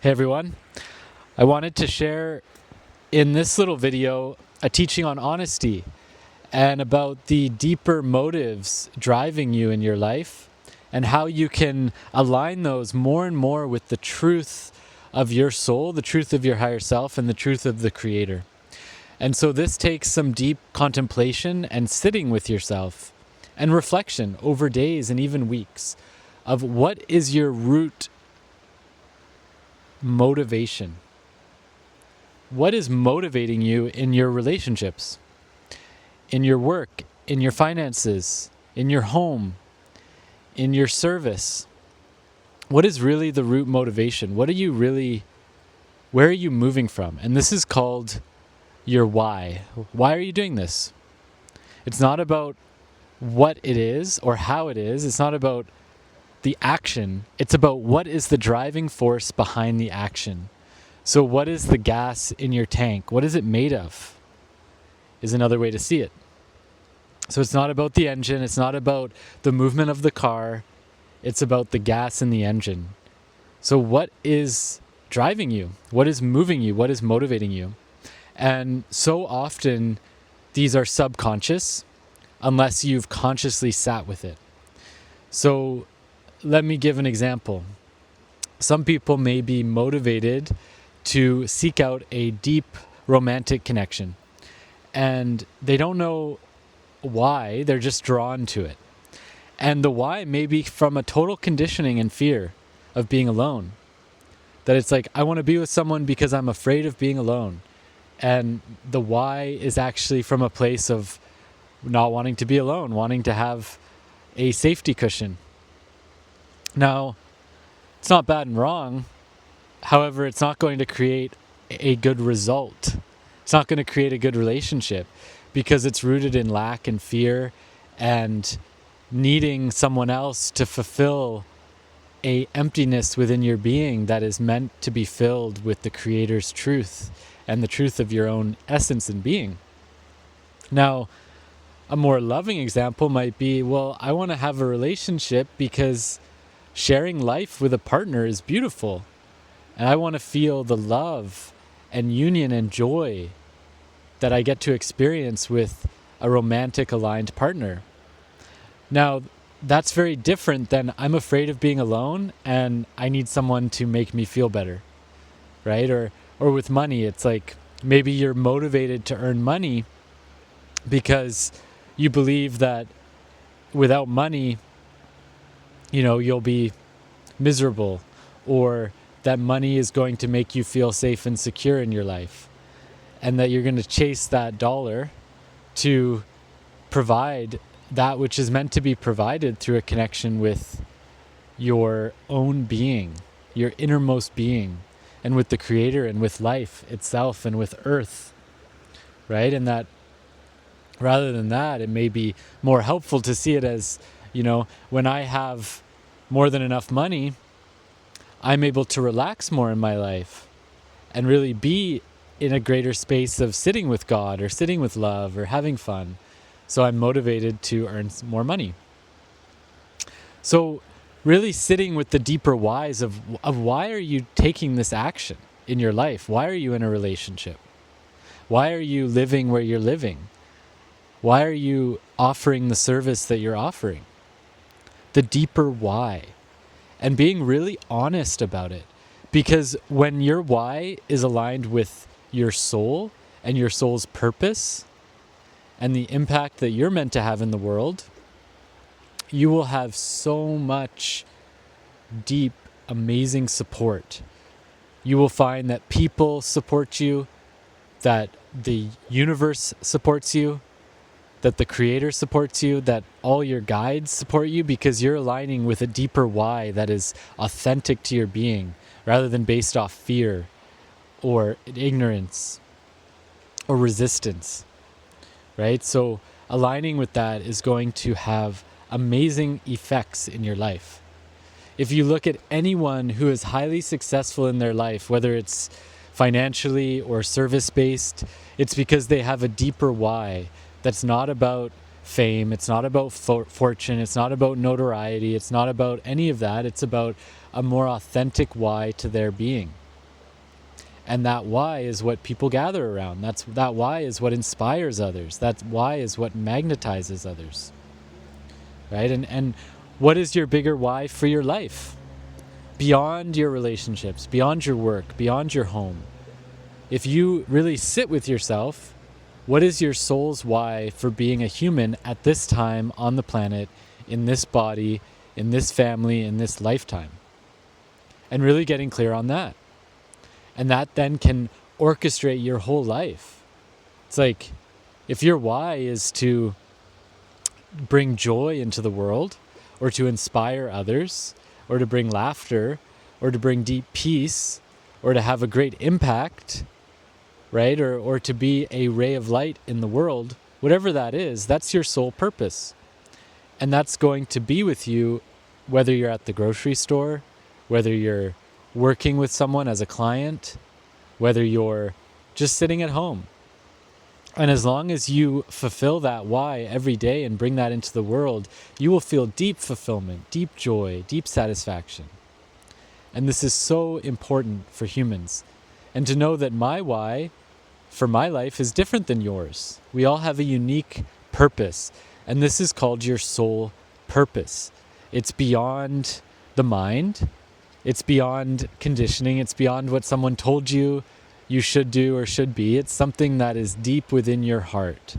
Hey everyone, I wanted to share in this little video a teaching on honesty and about the deeper motives driving you in your life and how you can align those more and more with the truth of your soul, the truth of your higher self, and the truth of the Creator. And so this takes some deep contemplation and sitting with yourself and reflection over days and even weeks of what is your root motivation. What is motivating you in your relationships, in your work, in your finances, in your home, in your service? What is really the root motivation? Where are you moving from? And this is called your why. Why are you doing this? It's not about what it is or how it is. It's not about the action. It's about what is the driving force behind the action. So what is the gas in your tank? What is it made of? Is another way to see it. So it's not about the engine. It's not about the movement of the car. It's about the gas in the engine. So what is driving you? What is moving you? What is motivating you? And so often these are subconscious unless you've consciously sat with it. So let me give an example. Some people may be motivated to seek out a deep romantic connection, and they don't know why, they're just drawn to it. And the why may be from a total conditioning and fear of being alone. That it's like, I want to be with someone because I'm afraid of being alone. And the why is actually from a place of not wanting to be alone, wanting to have a safety cushion. Now, it's not bad and wrong. However, it's not going to create a good result. It's not going to create a good relationship because it's rooted in lack and fear and needing someone else to fulfill a emptiness within your being that is meant to be filled with the Creator's truth and the truth of your own essence and being. Now, a more loving example might be, well, I want to have a relationship because sharing life with a partner is beautiful. And I want to feel the love and union and joy that I get to experience with a romantic aligned partner. Now, that's very different than I'm afraid of being alone and I need someone to make me feel better, right? Or with money, it's like maybe you're motivated to earn money because you believe that without money, you'll be miserable, or that money is going to make you feel safe and secure in your life, and that you're going to chase that dollar to provide that which is meant to be provided through a connection with your own being, your innermost being, and with the Creator and with life itself and with earth, right? And that rather than that, it may be more helpful to see it as, when I have more than enough money, I'm able to relax more in my life and really be in a greater space of sitting with God or sitting with love or having fun. So I'm motivated to earn more money. So really sitting with the deeper whys of why are you taking this action in your life? Why are you in a relationship? Why are you living where you're living? Why are you offering the service that you're offering? The deeper why. And being really honest about it. Because when your why is aligned with your soul and your soul's purpose and the impact that you're meant to have in the world, you will have so much deep, amazing support. You will find that people support you, that the universe supports you, that the Creator supports you, that all your guides support you, because you're aligning with a deeper why that is authentic to your being rather than based off fear or ignorance or resistance, right? So aligning with that is going to have amazing effects in your life. If you look at anyone who is highly successful in their life, whether it's financially or service-based, it's because they have a deeper why that's not about fame, it's not about fortune, it's not about notoriety, it's not about any of that. It's about a more authentic why to their being. And that why is what people gather around. That why is what inspires others. That why is what magnetizes others. Right? And what is your bigger why for your life? Beyond your relationships, beyond your work, beyond your home. If you really sit with yourself, what is your soul's why for being a human at this time on the planet, in this body, in this family, in this lifetime? And really getting clear on that. And that then can orchestrate your whole life. It's like, if your why is to bring joy into the world, or to inspire others, or to bring laughter, or to bring deep peace, or to have a great impact, right? Or to be a ray of light in the world, whatever that is, that's your sole purpose. And that's going to be with you whether you're at the grocery store, whether you're working with someone as a client, whether you're just sitting at home. And as long as you fulfill that why every day and bring that into the world, you will feel deep fulfillment, deep joy, deep satisfaction. And this is so important for humans. And to know that my why for my life is different than yours. We all have a unique purpose. And this is called your soul purpose. It's beyond the mind. It's beyond conditioning. It's beyond what someone told you you should do or should be. It's something that is deep within your heart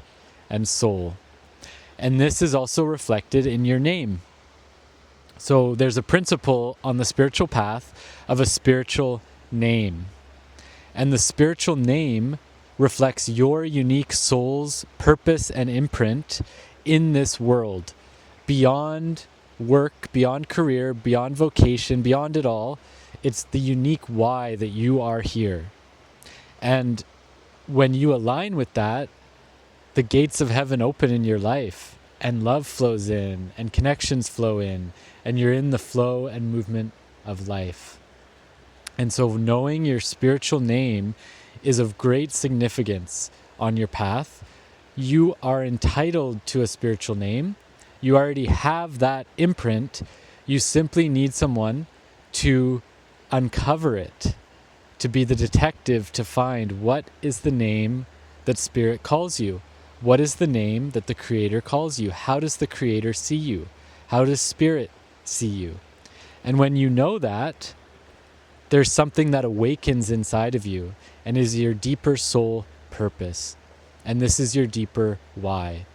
and soul. And this is also reflected in your name. So there's a principle on the spiritual path of a spiritual name. And the spiritual name reflects your unique soul's purpose and imprint in this world. Beyond work, beyond career, beyond vocation, beyond it all, it's the unique why that you are here. And when you align with that, the gates of heaven open in your life, and love flows in, and connections flow in, and you're in the flow and movement of life. And so knowing your spiritual name is of great significance on your path. You are entitled to a spiritual name. You already have that imprint. You simply need someone to uncover it, to be the detective to find what is the name that Spirit calls you. What is the name that the Creator calls you? How does the Creator see you? How does Spirit see you? And when you know that, there's something that awakens inside of you and is your deeper soul purpose. And this is your deeper why.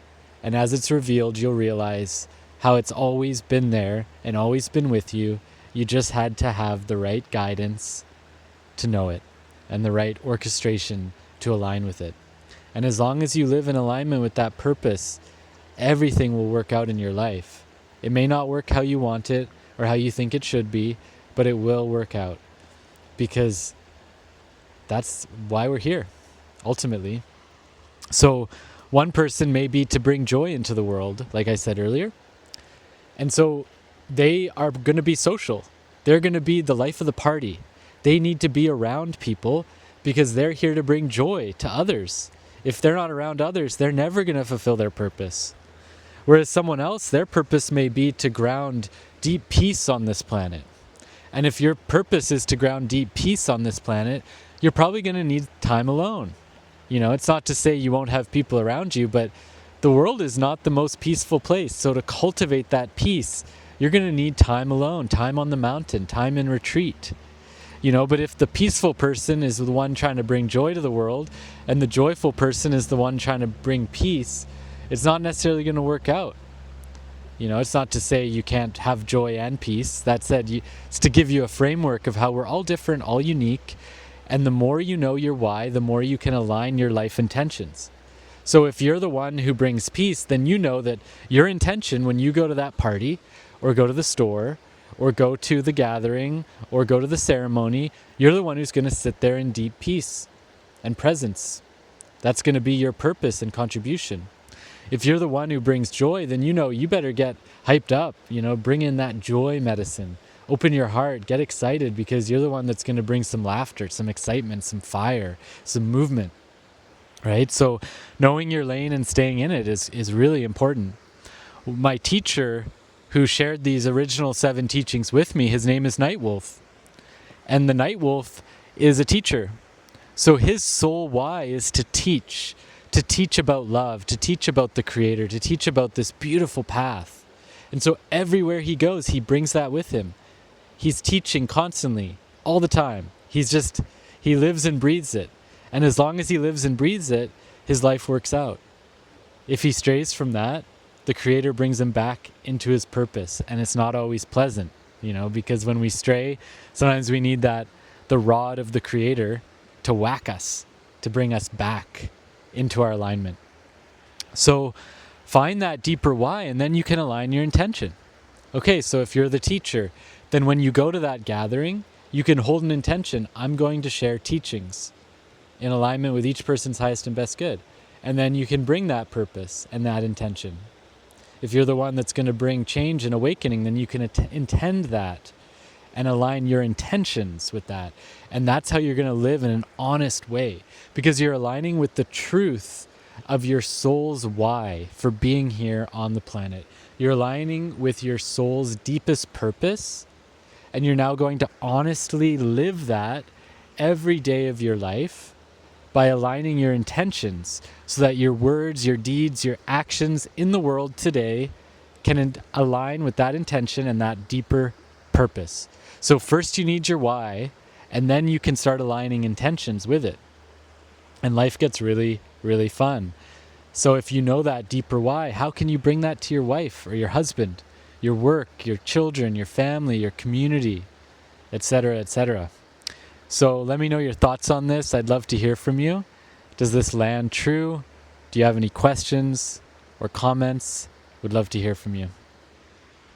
And as it's revealed, you'll realize how it's always been there and always been with you. You just had to have the right guidance to know it and the right orchestration to align with it. And as long as you live in alignment with that purpose, everything will work out in your life. It may not work how you want it or how you think it should be, but it will work out, because that's why we're here, ultimately. So one person may be to bring joy into the world, like I said earlier. And so they are going to be social. They're going to be the life of the party. They need to be around people because they're here to bring joy to others. If they're not around others, they're never going to fulfill their purpose. Whereas someone else, their purpose may be to ground deep peace on this planet. And if your purpose is to ground deep peace on this planet, you're probably going to need time alone. You know, it's not to say you won't have people around you, but the world is not the most peaceful place. So to cultivate that peace, you're going to need time alone, time on the mountain, time in retreat. You know, but if the peaceful person is the one trying to bring joy to the world and the joyful person is the one trying to bring peace, it's not necessarily going to work out. You know, it's not to say you can't have joy and peace. That said, it's to give you a framework of how we're all different, all unique. And the more you know your why, the more you can align your life intentions. So if you're the one who brings peace, then you know that your intention when you go to that party or go to the store or go to the gathering or go to the ceremony, you're the one who's going to sit there in deep peace and presence. That's going to be your purpose and contribution. If you're the one who brings joy, then you know you better get hyped up, you know, bring in that joy medicine. Open your heart, get excited, because you're the one that's going to bring some laughter, some excitement, some fire, some movement, right? So knowing your lane and staying in it is really important. My teacher who shared these original 7 teachings with me, his name is Nightwolf. And the Nightwolf is a teacher. So his sole why is to teach about love, to teach about the Creator, to teach about this beautiful path. And so everywhere he goes, he brings that with him. He's teaching constantly, all the time. He lives and breathes it. And as long as he lives and breathes it, his life works out. If he strays from that, the Creator brings him back into his purpose. And it's not always pleasant, because when we stray, sometimes we need the rod of the Creator to whack us, to bring us back into our alignment. So find that deeper why, and then you can align your intention. Okay, so if you're the teacher, then when you go to that gathering, you can hold an intention. I'm going to share teachings in alignment with each person's highest and best good. And then you can bring that purpose and that intention. If you're the one that's going to bring change and awakening, then you can intend that and align your intentions with that. And that's how you're going to live in an honest way, because you're aligning with the truth of your soul's why for being here on the planet. You're aligning with your soul's deepest purpose, and you're now going to honestly live that every day of your life by aligning your intentions so that your words, your deeds, your actions in the world today can align with that intention and that deeper purpose. So first you need your why, and then you can start aligning intentions with it. And life gets really, really fun. So if you know that deeper why, how can you bring that to your wife or your husband, your work, your children, your family, your community, etc., etc.? So let me know your thoughts on this. I'd love to hear from you. Does this land true? Do you have any questions or comments? Would love to hear from you.